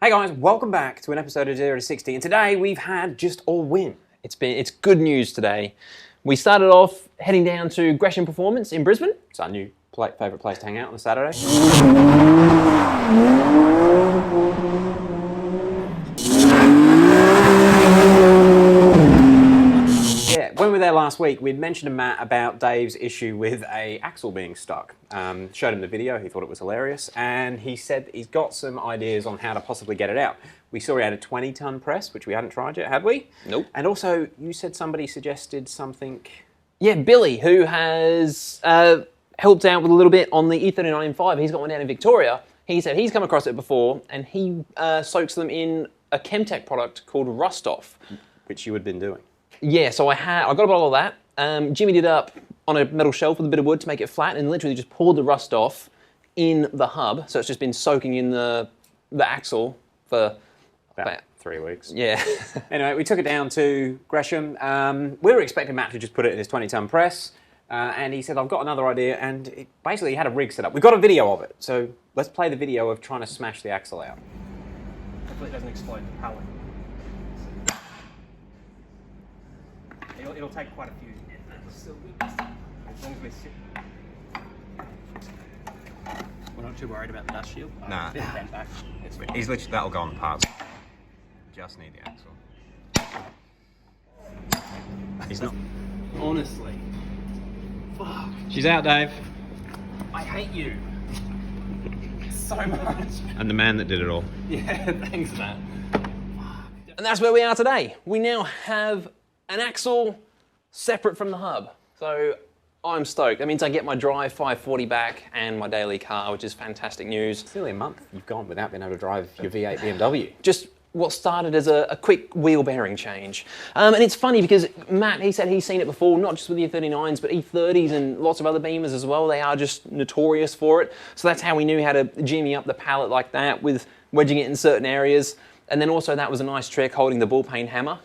Hey guys, welcome back to an episode of 0 to 60, and today we've had just all win. It's good news today. We started off heading down to Gresham Performance in Brisbane. It's our new favourite place to hang out on a Saturday. Yeah, when we were there last week, we'd mentioned to Matt about Dave's issue with a axle being stuck. Showed him the video, he thought it was hilarious, and he said that he's got some ideas on how to possibly get it out. We saw he had a 20-ton press, which we hadn't tried yet, had we? Nope. And also, you said somebody suggested something... Yeah, Billy, who has helped out with a little bit on the E39 5. He's got one down in Victoria. He said he's come across it before, and he soaks them in a Chemtech product called Rust Off. Which you had been doing. Yeah, so I got a bottle of that. Jimmy did up on a metal shelf with a bit of wood to make it flat, and literally just poured the rust off in the hub. So it's just been soaking in the axle for about 3 weeks. Yeah. Anyway, we took it down to Gresham. We were expecting Matt to just put it in his 20-ton press, and he said, I've got another idea, and basically he had a rig set up. We've got a video of it, so let's play the video of trying to smash the axle out. Hopefully it doesn't explode the pallet. It'll take quite a few. As long as we sit. We're not too worried about the dust shield. Nah. Bent back. It's fine. He's literally, that'll go on the parts. Just need the axle. He's not. Honestly. Fuck. She's out, Dave. I hate you. So much. And the man that did it all. Yeah, thanks, Matt. And that's where we are today. We now have an axle separate from the hub. So I'm stoked. That means I get my drive 540 back and my daily car, which is fantastic news. It's nearly a month you've gone without being able to drive your V8 BMW. Just what started as a quick wheel bearing change. And it's funny because Matt, he said he's seen it before, not just with the E39s, but E30s and lots of other Beamers as well. They are just notorious for it. So that's how we knew how to jimmy up the pallet like that, with wedging it in certain areas. And then also that was a nice trick, holding the ball peen hammer.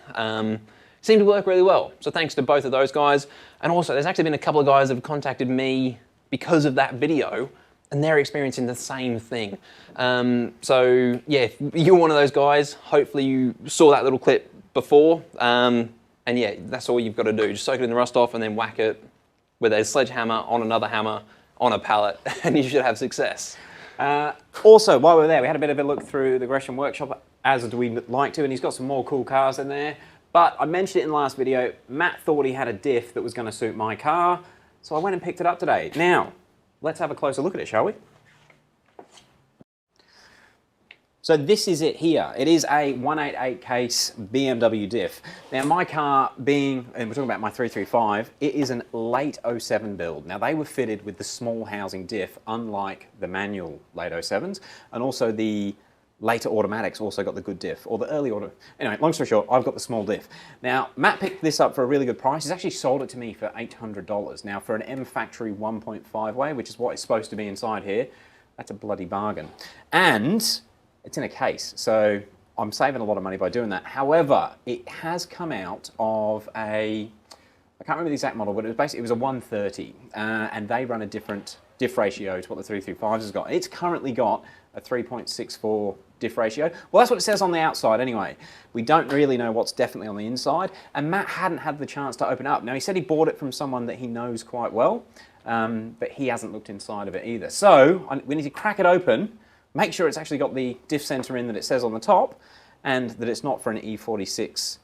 Seemed to work really well. So thanks to both of those guys. And also there's actually been a couple of guys that have contacted me because of that video, and they're experiencing the same thing. So yeah, if you're one of those guys, hopefully you saw that little clip before. And yeah, that's all you've got to do. Just soak it in the rust off and then whack it with a sledgehammer on another hammer on a pallet, and you should have success. Also, while we were there, we had a bit of a look through the Gresham workshop, as we like to, and he's got some more cool cars in there. But I mentioned it in the last video, Matt thought he had a diff that was going to suit my car, so I went and picked it up today. Now, let's have a closer look at it, shall we? So this is it here. It is a 188 case BMW diff. Now my car being, and we're talking about my 335, it is an late 07 build. Now they were fitted with the small housing diff, unlike the manual late 07s, and also the later automatics also got the good diff, or the early auto. Anyway, long story short, I've got the small diff. Now, Matt picked this up for a really good price. He's actually sold it to me for $800. Now, for an M Factory 1.5 way, which is what is supposed to be inside here, that's a bloody bargain. And it's in a case, so I'm saving a lot of money by doing that. However, it has come out of a, I can't remember the exact model, but it was a 130, and they run a different diff ratio to what the 335s has got. It's currently got a 3.64 diff ratio. Well, that's what it says on the outside anyway. We don't really know what's definitely on the inside, and Matt hadn't had the chance to open it up. Now, he said he bought it from someone that he knows quite well, but he hasn't looked inside of it either. So, we need to crack it open, make sure it's actually got the diff sensor in that it says on the top, and that it's not for an E46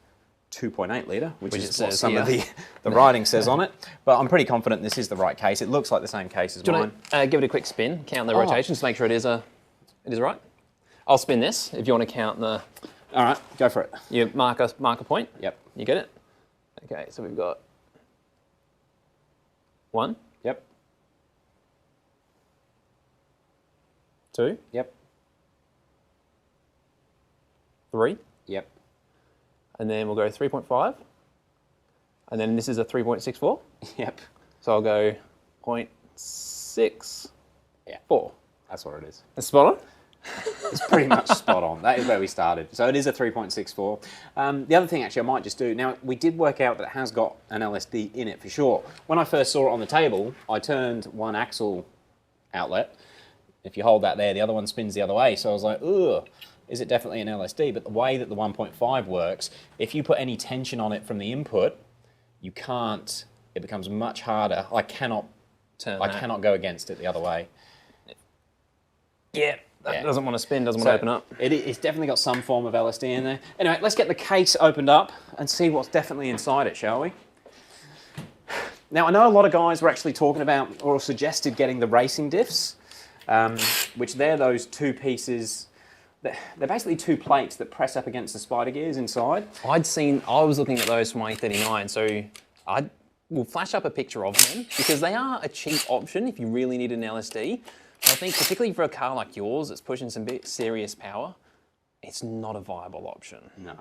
2.8 litre, which is what some of the writing says on it. But I'm pretty confident this is the right case. It looks like the same case as mine. Give it a quick spin, count the rotations to make sure it is right. I'll spin this if you want to count the... All right, go for it. You mark a point? Yep. You get it? Okay, so we've got 1. Yep. 2. Yep. 3. Yep. And then we'll go 3.5. And then this is a 3.64. Yep. So I'll go 0.64. Yeah. That's what it is. That's spot on? It's pretty much spot on. That is where we started. So it is a 3.64. The other thing actually I might just do, now we did work out that it has got an LSD in it for sure. When I first saw it on the table, I turned one axle outlet. If you hold that there, the other one spins the other way. So I was like, ugh. is it definitely an LSD? But the way that the 1.5 works, if you put any tension on it from the input, you can't, it becomes much harder. I cannot go against it the other way. Yeah, that doesn't want to spin, doesn't want to open up. It's definitely got some form of LSD in there. Anyway, let's get the case opened up and see what's definitely inside it, shall we? Now, I know a lot of guys were actually talking about or suggested getting the racing diffs, which they're those two pieces. They're basically two plates that press up against the spider gears inside. I was looking at those for my E39, so I will flash up a picture of them because they are a cheap option if you really need an LSD. I think particularly for a car like yours that's pushing some bit serious power, it's not a viable option. No.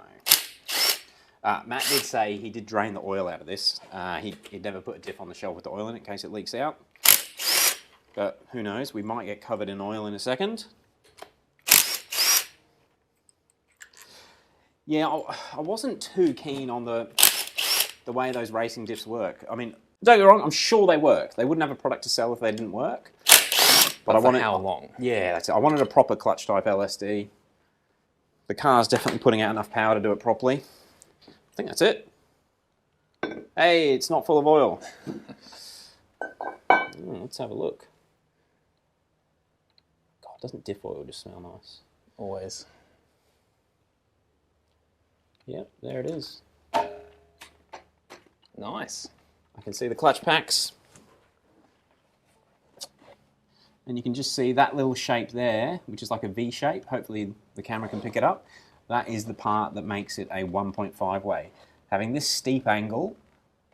Matt did say he did drain the oil out of this. He'd never put a diff on the shelf with the oil in it in case it leaks out. But who knows, we might get covered in oil in a second. Yeah, I wasn't too keen on the way those racing diffs work. I mean, don't get me wrong, I'm sure they work. They wouldn't have a product to sell if they didn't work. But I wanted how long? Yeah, that's it. I wanted a proper clutch type LSD. The car's definitely putting out enough power to do it properly. I think that's it. Hey, it's not full of oil. Let's have a look. God, doesn't diff oil just smell nice? Always. Yep, there it is. Nice. I can see the clutch packs. And you can just see that little shape there, which is like a V shape. Hopefully the camera can pick it up. That is the part that makes it a 1.5 way. Having this steep angle,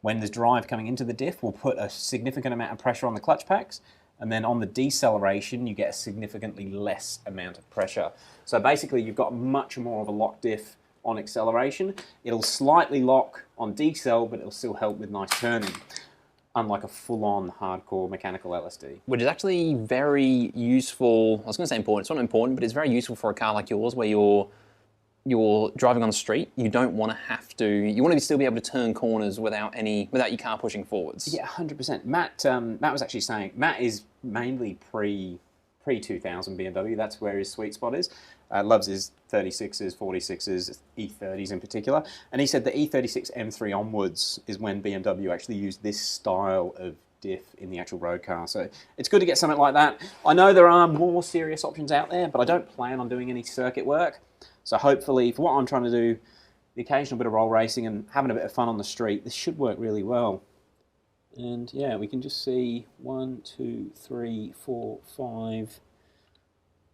when there's drive coming into the diff, will put a significant amount of pressure on the clutch packs. And then on the deceleration, you get a significantly less amount of pressure. So basically you've got much more of a lock diff on acceleration. It'll slightly lock on decel, but it'll still help with nice turning. Unlike a full-on hardcore mechanical LSD. Which is actually very useful. I was going to say important. It's not important, but it's very useful for a car like yours where you're driving on the street. You don't want to have to. You want to still be able to turn corners without your car pushing forwards. Yeah, 100%. Matt was actually saying Matt is mainly pre 2000 BMW. That's where his sweet spot is. Loves his 36s, 46s, E30s in particular. And he said the E36 M3 onwards is when BMW actually used this style of diff in the actual road car. So it's good to get something like that. I know there are more serious options out there, but I don't plan on doing any circuit work. So hopefully, for what I'm trying to do, the occasional bit of roll racing and having a bit of fun on the street, this should work really well. And yeah, we can just see 1, 2, 3, 4, 5,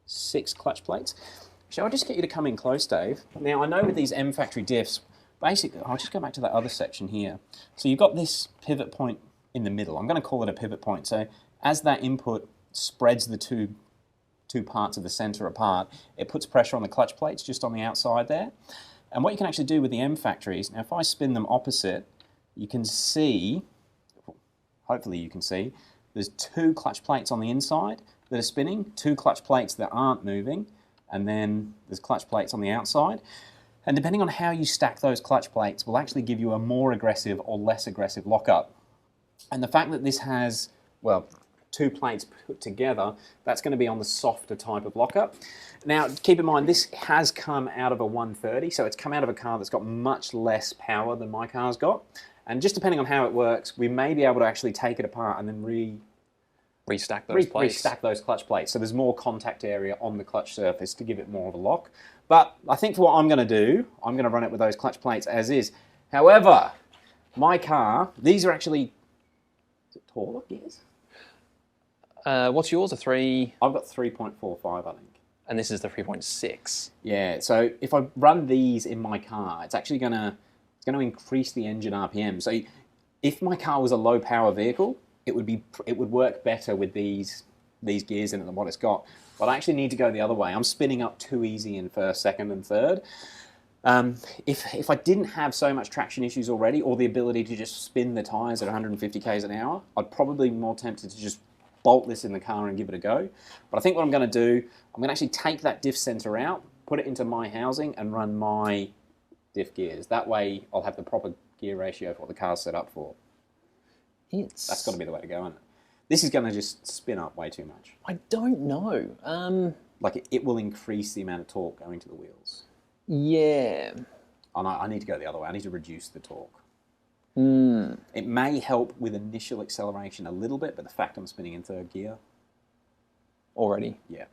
6 clutch plates. Shall I just get you to come in close, Dave? Now, I know with these M factory diffs, basically, I'll just go back to that other section here. So you've got this pivot point in the middle. I'm going to call it a pivot point. So as that input spreads the two parts of the center apart, it puts pressure on the clutch plates just on the outside there. And what you can actually do with the M factories, now if I spin them opposite, you can see, hopefully you can see, there's 2 clutch plates on the inside that are spinning, 2 clutch plates that aren't moving, and then there's clutch plates on the outside. And depending on how you stack those clutch plates will actually give you a more aggressive or less aggressive lockup. And the fact that this has, well, 2 plates put together, that's going to be on the softer type of lockup. Now, keep in mind, this has come out of a 130, so it's come out of a car that's got much less power than my car's got. And just depending on how it works, we may be able to actually take it apart and then restack those plates. Restack those clutch plates. So there's more contact area on the clutch surface to give it more of a lock. But I think for what I'm going to do, I'm going to run it with those clutch plates as is. However, my car, these are actually, is it taller gears? What's yours? A 3? I've got 3.45, I think. And this is the 3.6. Yeah, so if I run these in my car, it's actually going to increase the engine RPM. So if my car was a low power vehicle, it would work better with these gears in it than what it's got. But I actually need to go the other way. I'm spinning up too easy in first, second, and third. If I didn't have so much traction issues already, or the ability to just spin the tyres at 150 k's an hour, I'd probably be more tempted to just bolt this in the car and give it a go. But I think what I'm going to do, I'm going to actually take that diff center out, put it into my housing, and run my diff gears. That way, I'll have the proper gear ratio for what the car's set up for. That's got to be the way to go, isn't it? This is going to just spin up way too much. I don't know. like it will increase the amount of torque going to the wheels. Yeah. And I need to go the other way. I need to reduce the torque. Mm. It may help with initial acceleration a little bit, but the fact I'm spinning in third gear. Already. Yeah.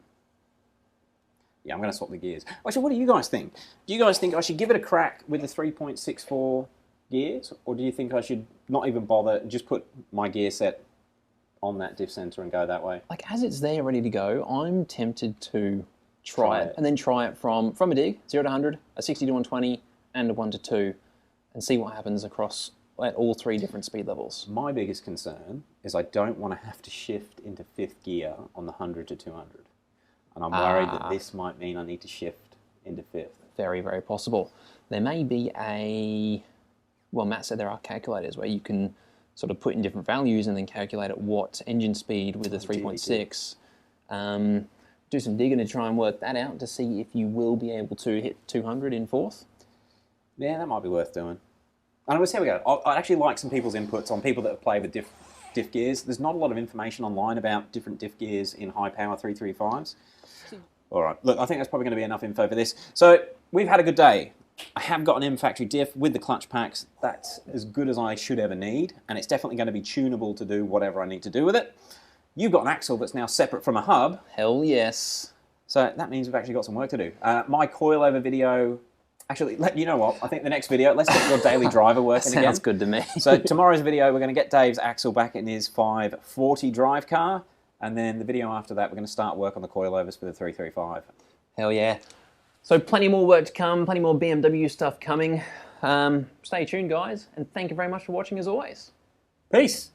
Yeah, I'm going to swap the gears. Actually, what do you guys think? Do you guys think I should give it a crack with the 3.64 gears? Or do you think I should not even bother and just put my gear set on that diff sensor and go that way? Like, as it's there ready to go, I'm tempted to try it and then try it from a dig, 0 to 100, a 60 to 120, and a 1 to 2, and see what happens across at all 3 different speed levels. My biggest concern is I don't want to have to shift into 5th gear on the 100 to 200. And I'm worried that this might mean I need to shift into 5th. Very, very possible. There may be well, Matt said there are calculators where you can sort of put in different values and then calculate at what engine speed with a 3.6. Do some digging to try and work that out to see if you will be able to hit 200 in 4th. Yeah, that might be worth doing. And we'll see how we go. I actually like some people's inputs on people that have played with diff gears. There's not a lot of information online about different diff gears in high power 335s. All right, look, I think that's probably going to be enough info for this. So we've had a good day. I have got an M-Factory diff with the clutch packs. That's as good as I should ever need, and it's definitely going to be tunable to do whatever I need to do with it. You've got an axle that's now separate from a hub. Hell yes. So that means we've actually got some work to do. My coilover video, actually, you know what? I think the next video, let's get your daily driver working again. Sounds good to me. So tomorrow's video, we're going to get Dave's axle back in his 540 drive car, and then the video after that, we're going to start work on the coilovers for the 335. Hell yeah. So plenty more work to come, plenty more BMW stuff coming. Stay tuned, guys, and thank you very much for watching as always. Peace.